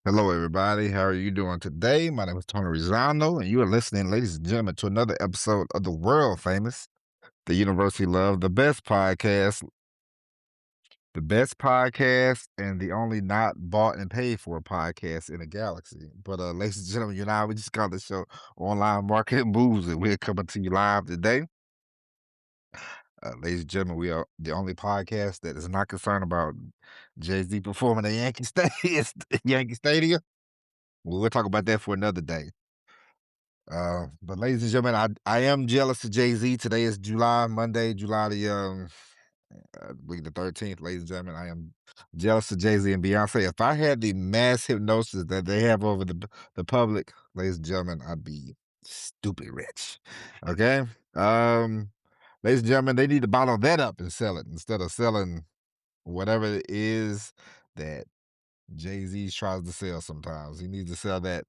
Hello, everybody. How are you doing today? My name is Tony Rizano, and you are listening, ladies and gentlemen, to another episode of the world famous, the University Love, the best podcast, and the only not bought and paid for podcast in the galaxy. But, ladies and gentlemen, you and I, we just got the show Online Market Moves, and we're coming to you live today. Ladies and gentlemen, we are the only podcast that is not concerned about Jay-Z performing at Yankee Stadium. We'll talk about that for another day. But ladies and gentlemen, I am jealous of Jay-Z. Today is Monday, July I believe the 13th. Ladies and gentlemen, I am jealous of Jay-Z and Beyonce. If I had the mass hypnosis that they have over the public, ladies and gentlemen, I'd be stupid rich. Okay. Um, Ladies and gentlemen, they need to bottle that up and sell it instead of selling whatever it is that Jay-Z tries to sell sometimes. He needs to sell that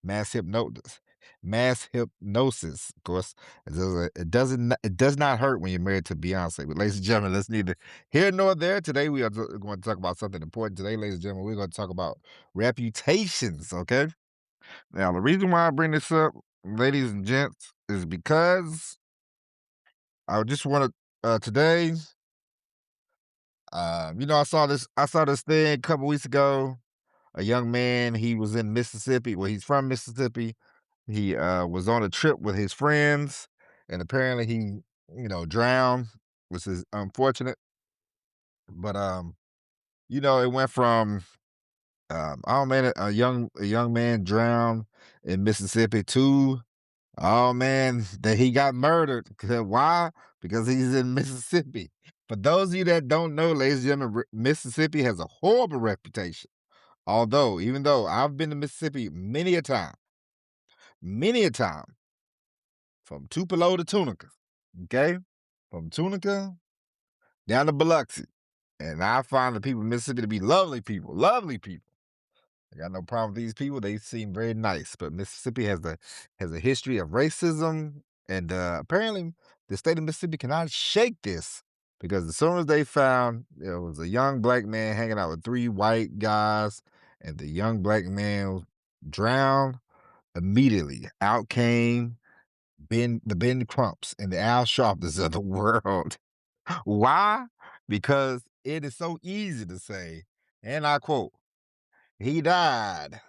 mass hypnosis. Mass hypnosis. Of course, it does not hurt when you're married to Beyonce. But ladies and gentlemen, let's neither here nor there. Today we are going to talk about something important. Today, ladies and gentlemen, we're going to talk about reputations. Okay. Now, the reason why I bring this up, ladies and gents, is because I just want to today. I saw this thing a couple weeks ago. A young man, he was in Mississippi. Well, he's from Mississippi. He was on a trip with his friends, and apparently he drowned, which is unfortunate. But it went from oh man, a young man drowned in Mississippi to oh man, that he got murdered. Why? Because he's in Mississippi. For those of you that don't know, ladies and gentlemen, Mississippi has a horrible reputation. Although, even though I've been to Mississippi many a time, from Tupelo to Tunica, okay? From Tunica down to Biloxi. And I find the people in Mississippi to be lovely people, lovely people. I got no problem with these people. They seem very nice. But Mississippi has a history of racism. And apparently the state of Mississippi cannot shake this. Because as soon as they found there was a young black man hanging out with three white guys, and the young black man drowned, immediately out came Ben Crumps and the Al Sharptons of the world. Why? Because it is so easy to say, and I quote, he died.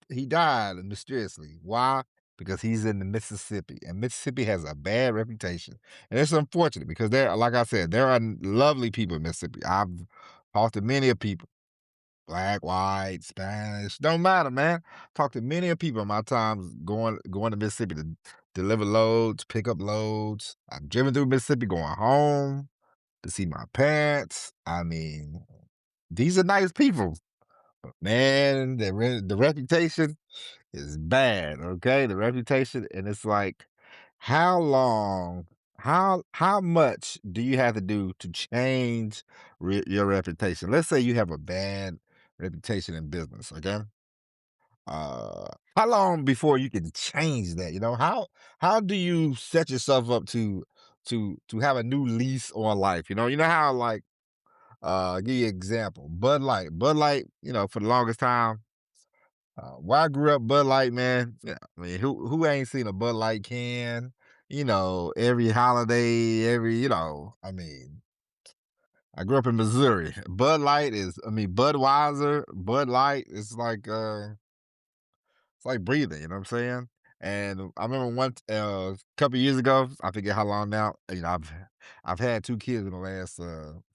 He died mysteriously. Why? Because he's in the Mississippi, and Mississippi has a bad reputation, and it's unfortunate because like I said, there are lovely people in Mississippi. I've talked to many of people, black, white, Spanish, don't matter, man. Talked to many of people in my times going to Mississippi to deliver loads, pick up loads. I've driven through Mississippi going home to see my parents. I mean, these are nice people. But man, the reputation is bad, okay? The reputation, and it's like, how long, how much do you have to do to change your reputation? Let's say you have a bad reputation in business, okay? How long before you can change that? How do you set yourself up to have a new lease on life? You know how like I'll give you an example. Bud Light, for the longest time, where I grew up, Bud Light, man. Yeah, I mean, who ain't seen a Bud Light can? Every holiday, I mean, I grew up in Missouri. Budweiser, Bud Light. It's like breathing. You know what I'm saying? And I remember a couple years ago, I forget how long now. I've had two kids in the last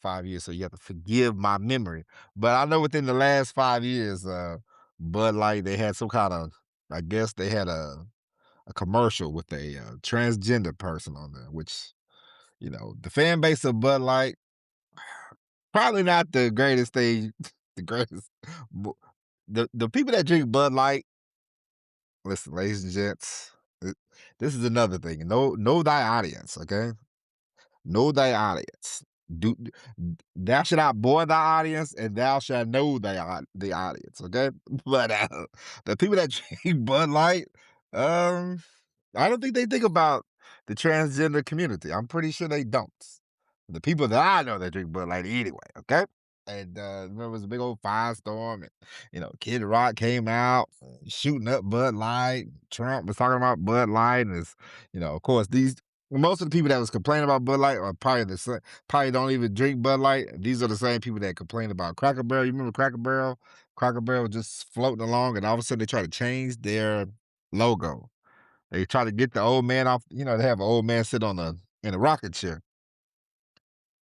5 years, so you have to forgive my memory. But I know within the last 5 years, Bud Light, they had some kind of, I guess they had a commercial with a transgender person on there, which the fan base of Bud Light probably not the greatest thing, the greatest. bu- the people that drink Bud Light. Listen, ladies and gents, th- this is another thing. Know thy audience, okay? Know thy audience. Do thou shalt not bore thy audience, and thou shalt know the audience, okay? But the people that drink Bud Light, um, I don't think they think about the transgender community. I'm pretty sure they don't. The people that I know that drink Bud Light anyway, okay? And remember it was a big old firestorm, and Kid Rock came out shooting up Bud Light. Trump was talking about Bud Light, and it's, of course, these most of the people that was complaining about Bud Light are probably probably don't even drink Bud Light. These are the same people that complain about Cracker Barrel. You remember Cracker Barrel? Cracker Barrel was just floating along, and all of a sudden they try to change their logo. They try to get the old man off. They have an old man sit on a in a rocket chair.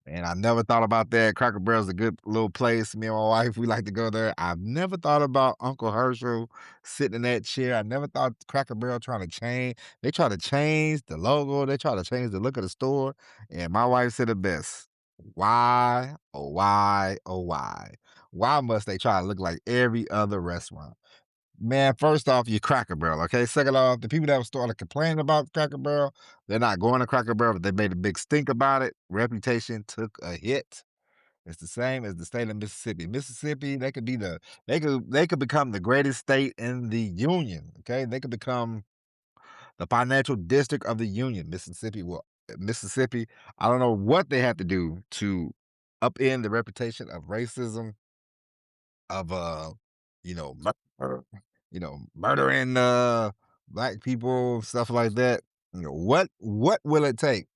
And I never thought about that. Cracker Barrel's a good little place. Me and my wife, we like to go there. I've never thought about Uncle Herschel sitting in that chair. I never thought Cracker Barrel trying to change. They try to change the logo. They try to change the look of the store. And my wife said it best. Why, oh why, oh why? Why must they try to look like every other restaurant? Man, first off, you Cracker Barrel, okay? Second off, the people that started complaining about Cracker Barrel, they're not going to Cracker Barrel, but they made a big stink about it. Reputation took a hit. It's the same as the state of Mississippi. Mississippi, they could become the greatest state in the union. Okay, they could become the financial district of the union. Mississippi. I don't know what they have to do to upend the reputation of racism, of murder, murdering black people, stuff like that. What will it take?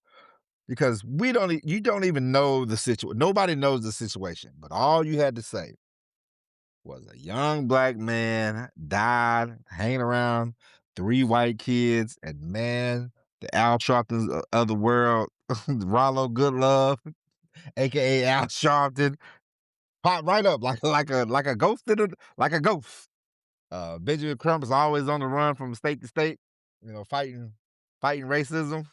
Because you don't even know the situation. Nobody knows the situation, but all you had to say was a young black man died hanging around three white kids, and man, the Al Sharptons of the world, Rollo Goodlove, aka Al Sharpton, popped right up like a ghost like a ghost. Benjamin Crump is always on the run from state to state, fighting racism,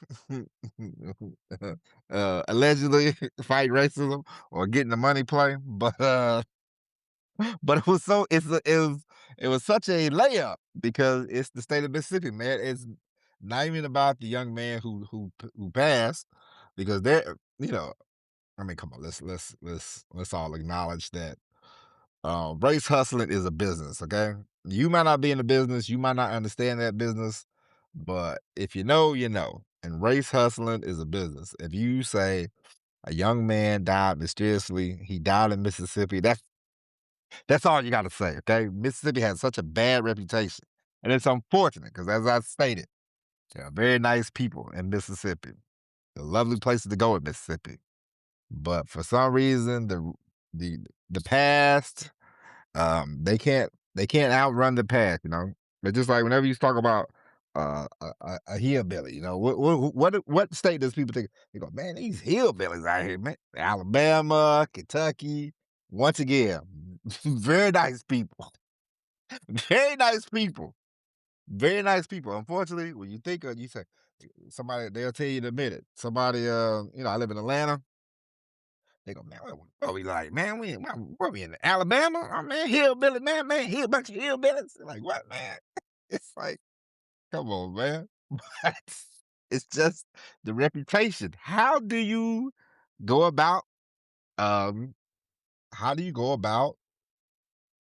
allegedly fighting racism or getting the money play. But it was such a layup because it's the state of Mississippi, man. It's not even about the young man who passed, because they're I mean, come on, let's all acknowledge that race hustling is a business, okay? You might not be in the business, you might not understand that business, but if you know, you know. And race hustling is a business. If you say a young man died mysteriously, he died in Mississippi, that's all you got to say, okay? Mississippi has such a bad reputation. And it's unfortunate because, as I stated, there are very nice people in Mississippi. They're lovely places to go in Mississippi. But for some reason, the the past, they can't outrun the past. It's just like whenever you talk about a hillbilly, what state does people think? They go, man, these hillbillies out here, man. Alabama, Kentucky. Once again, very nice people, very nice people, very nice people. Unfortunately, when you think of, you say somebody, they'll tell you in a minute. Somebody, I live in Atlanta. They go, man, what we like, man? Where we in Alabama? Oh, man, hillbilly, man, hill bunch of hillbillies. Like, what, man? It's like, come on, man. But it's just the reputation. Go about, um, how do you go about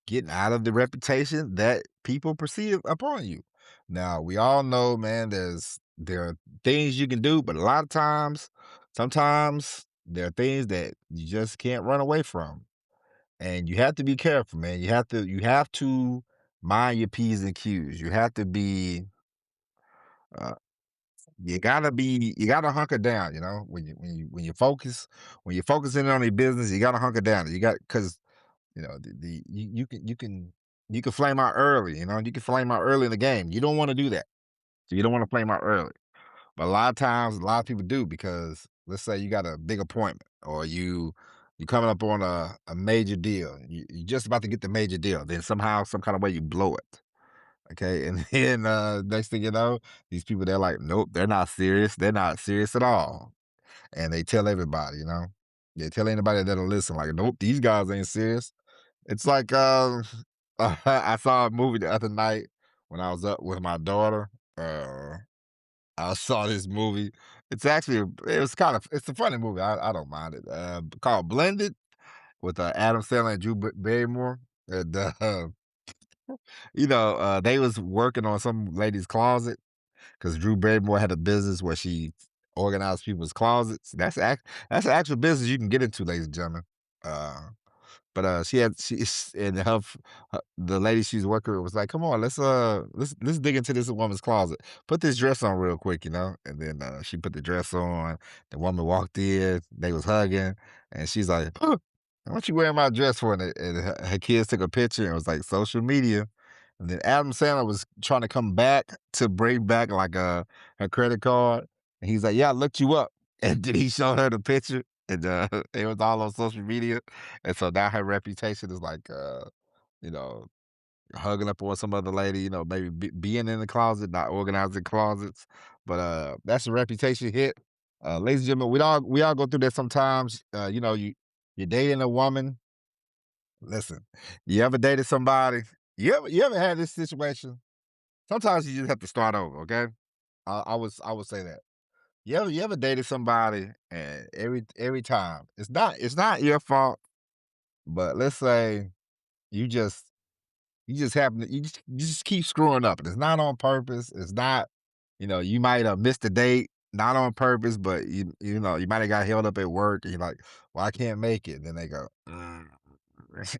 getting out of the reputation that people perceive upon you? Now, we all know, man, there are things you can do, but a lot of times, sometimes there are things that you just can't run away from. And you have to be careful, man. You have to mind your P's and Q's. You have to be uh, you gotta hunker down, when you focus when you're focusing on your business, you gotta hunker down. You got because you can flame out early, you can flame out early in the game. You don't want to do that. So you don't want to flame out early. But a lot of times, a lot of people do, because let's say you got a big appointment, or you coming up on a major deal. You're just about to get the major deal. Then somehow, some kind of way, you blow it. Okay. And then next thing you know, these people, they're like, nope, they're not serious. They're not serious at all. And they tell everybody, they tell anybody that'll listen, like, nope, these guys ain't serious. It's like I saw a movie the other night when I was up with my daughter. I saw this movie. It's a funny movie. I don't mind it. Called Blended, with Adam Sandler and Drew Barrymore. And they was working on some lady's closet, because Drew Barrymore had a business where she organized people's closets. That's an actual business you can get into, ladies and gentlemen. Uh, But she's and the lady she's working with was like, "Come on, let's dig into this woman's closet. Put this dress on real quick, you know." And then she put the dress on. The woman walked in. They was hugging, and she's like, "Huh, what you wearing my dress for?" And her kids took a picture and it was like social media. And then Adam Sandler was trying to come back to bring back like her credit card, and he's like, "Yeah, I looked you up." And then he showed her the picture, and it was all on social media. And so now her reputation is like, you know, hugging up on some other lady, maybe being in the closet, not organizing closets. But that's a reputation hit. Ladies and gentlemen, we all go through that sometimes. You're dating a woman. Listen, you ever dated somebody? You ever had this situation? Sometimes you just have to start over. Okay, I would say that. You ever dated somebody and every time it's not your fault, but let's say you just you just happen to you just keep screwing up, and it's not on purpose. It's not, you might have missed a date, not on purpose, but you might have got held up at work, and you're like, "Well, I can't make it." Then they go,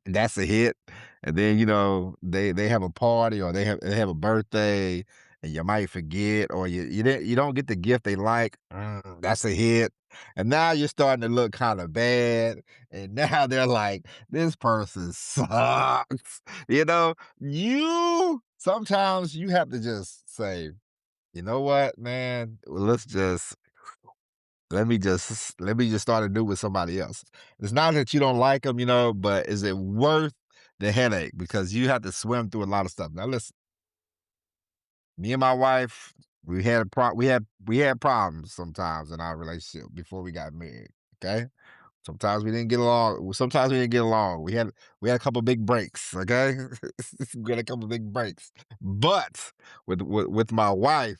that's a hit. And then, they have a party or they have a birthday and you might forget or you don't get the gift they like. That's a hit. And now you're starting to look kind of bad. And now they're like, this person sucks. You sometimes you have to just say, you know what, man? Let me just start anew with somebody else. It's not that you don't like them, but is it worth the headache? Because you have to swim through a lot of stuff. Now listen, me and my wife, we had problems sometimes in our relationship before we got married. Okay. Sometimes we didn't get along. Sometimes we didn't get along. We had a couple big breaks. Okay, we had a couple big breaks. But with my wife,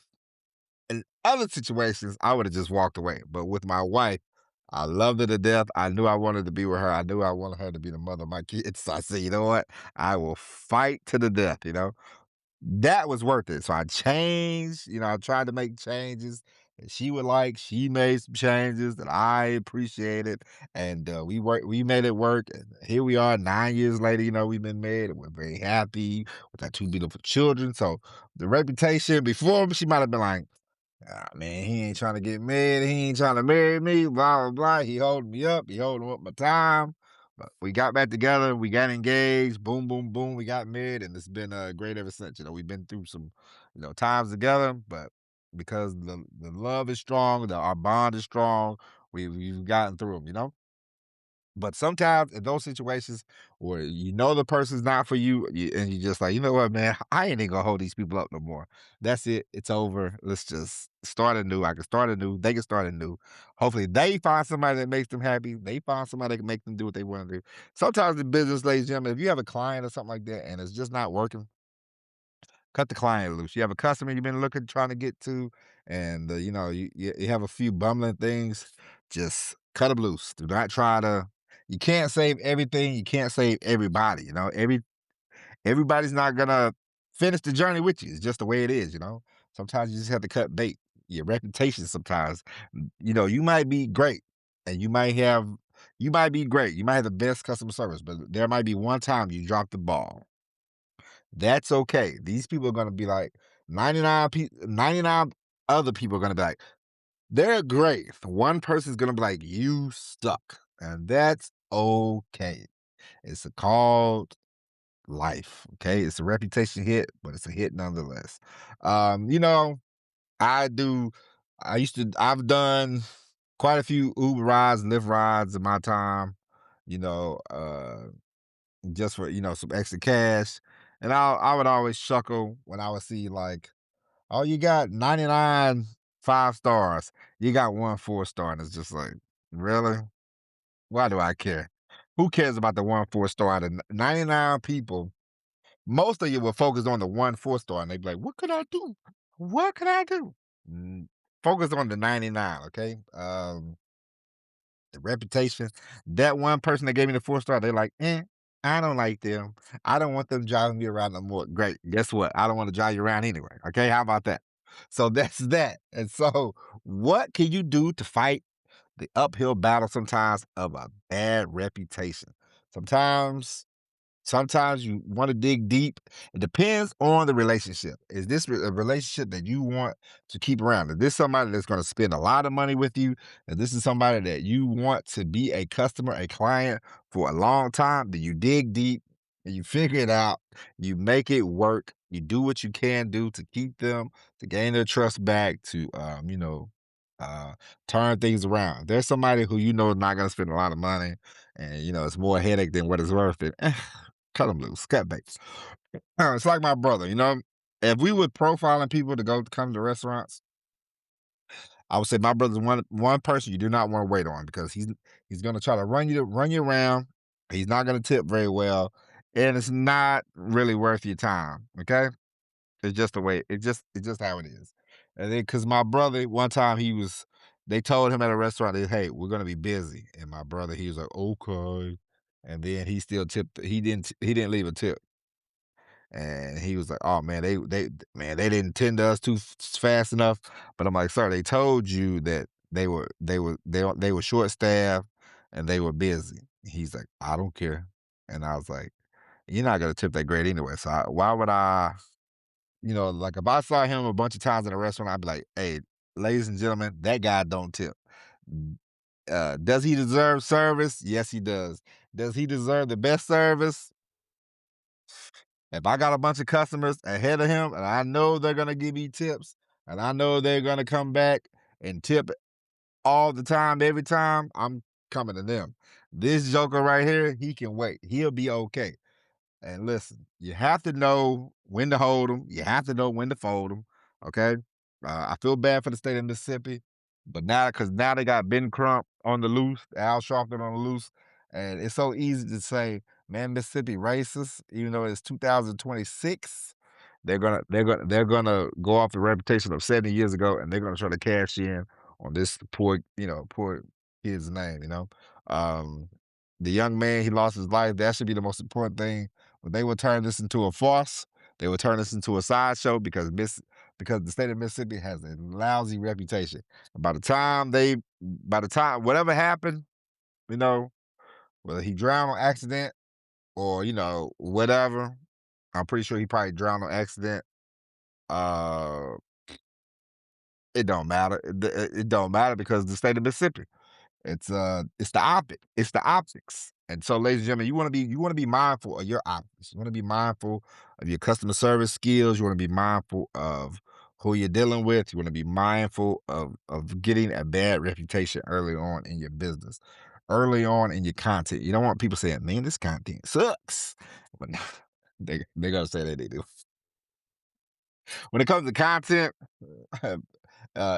in other situations, I would have just walked away. But with my wife, I loved her to death. I knew I wanted to be with her. I knew I wanted her to be the mother of my kids. So I said, you know what? I will fight to the death, that was worth it. So I changed, I tried to make changes that she made some changes that I appreciated. And we made it work. And here we are 9 years later, we've been married and we're very happy with our two beautiful children. So the reputation before she might have been like, "Ah, man, he ain't trying to get married. He ain't trying to marry me, blah, blah, blah. He holding me up. He holding up my time." But we got back together. We got engaged. Boom, boom, boom. We got married. And it's been great ever since. We've been through some, times together. But because the love is strong, our bond is strong, we've gotten through them. But sometimes in those situations where the person's not for you, and you're just like, you know what, man, I ain't even gonna hold these people up no more. That's it. It's over. Let's just start anew. I can start anew. They can start anew. Hopefully, they find somebody that makes them happy. They find somebody that can make them do what they want to do. Sometimes in business, ladies and gentlemen, if you have a client or something like that and it's just not working, cut the client loose. You have a customer you've been trying to get to, and you have a few bumbling things. Just cut them loose. Do not try to. You can't save everything. You can't save everybody. Everybody's not gonna finish the journey with you. It's just the way it is. Sometimes you just have to cut bait. Your reputation sometimes. You might be great, and you might be great. You might have the best customer service, but there might be one time you drop the ball. That's okay. These people are gonna be like 99 other people are gonna be like, they're great. One person's gonna be like, you suck. And that's okay. It's called life. Okay. It's a reputation hit, but it's a hit nonetheless. Um, you know, I do I've done quite a few Uber rides, Lyft rides in my time, you know, just for some extra cash. And I would always chuckle when I would see like, oh, you got 99 5 stars, you got one 4 star, and it's just like, really? Why do I care? Who cares about the one 4 star out of 99 people? Most of you will focus on the one 4 star, and they be like, what could I do? What could I do? Mm, Focus on the 99, okay? The reputation. That one person that gave me the 4 star, they're like, I don't like them. I don't want them driving me around no more. Great. Guess what? I don't want to drive you around anyway. Okay. How about that? So that's that. And so, what can you do to fight the uphill battle sometimes of a bad reputation? Sometimes Sometimes you want to dig deep. It depends on the relationship. Is this a relationship that you want to keep around? Is this somebody that's going to spend a lot of money with you? Is this is somebody that you want to be a customer, a client for a long time? Then you dig deep and you figure it out. You make it work. You do what you can do to keep them, to gain their trust back, to uh, turn things around. If there's somebody who you know is not going to spend a lot of money, and it's more headache than what it's worth. It cut them loose, cut bait. It's like my brother, if we were profiling people to go come to restaurants, I would say my brother's one person you do not want to wait on because he's gonna try to run you around. He's not gonna tip very well, and it's not really worth your time. Okay, it's just the way it's just how it is. And then because my brother one time they told him at a restaurant, hey, we're gonna be busy, and my brother he was like okay, and then he still tipped. He didn't leave a tip. And he was like, "Oh man, they didn't tend to us too fast enough." But I'm like, "Sir, they told you that they were short staffed and they were busy." He's like, "I don't care," and I was like, "You're not gonna tip that great anyway, so why would I?" Like if I saw him a bunch of times in a restaurant, I'd be like, "Hey, ladies and gentlemen, that guy don't tip." Does he deserve service? Yes, he does. Does he deserve the best service? If I got a bunch of customers ahead of him and I know they're gonna give me tips and I know they're gonna come back and tip all the time, every time, I'm coming to them. This joker right here, he can wait. He'll be okay. And listen, you have to know when to hold them. You have to know when to fold them. Okay. I feel bad for the state of Mississippi, but now they got Ben Crump on the loose, Al Sharpton on the loose, and it's so easy to say, man, Mississippi racist, even though it's 2026. They're gonna go off the reputation of 70 years ago, and they're gonna try to cash in on this poor kid's name. Um, the young man he lost his life. That should be the most important thing. But they will turn this into a farce. They will turn this into a sideshow because the state of Mississippi has a lousy reputation. And by the time whatever happened, you know, whether he drowned on accident or whatever, I'm pretty sure he probably drowned on accident. Uh, it don't matter. It don't matter because the state of Mississippi. It's the optics. And so, ladies and gentlemen, you want to be mindful of your optics. You want to be mindful of your customer service skills. You want to be mindful of who you're dealing with. You want to be mindful of getting a bad reputation early on in your business, early on in your content. You don't want people saying, "Man, this content sucks." But they're gonna say that they do. When it comes to content,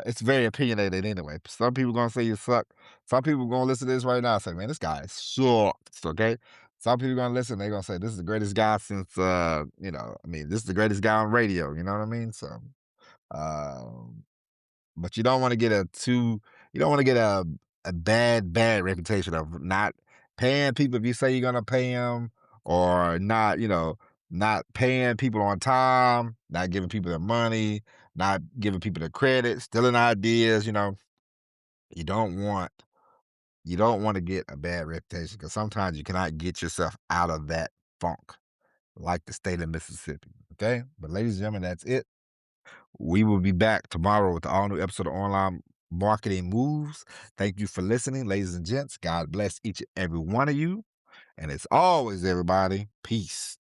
it's very opinionated anyway. Some people gonna say you suck. Some people gonna listen to this right now and say, "Man, this guy sucks." Okay. Some people gonna listen. They're gonna say, "This is the greatest guy since I mean, this is the greatest guy on radio." You know what I mean? So, um, but you don't want to get a bad reputation of not paying people if you say you're gonna pay them, or not paying people on time, not giving people their money, not giving people the credit, stealing ideas. You don't want you don't want to get a bad reputation because sometimes you cannot get yourself out of that funk, like the state of Mississippi. Okay, but ladies and gentlemen, that's it. We will be back tomorrow with the all new episode of Online Marketing Moves. Thank you for listening, ladies and gents. God bless each and every one of you. And as always, everybody, peace.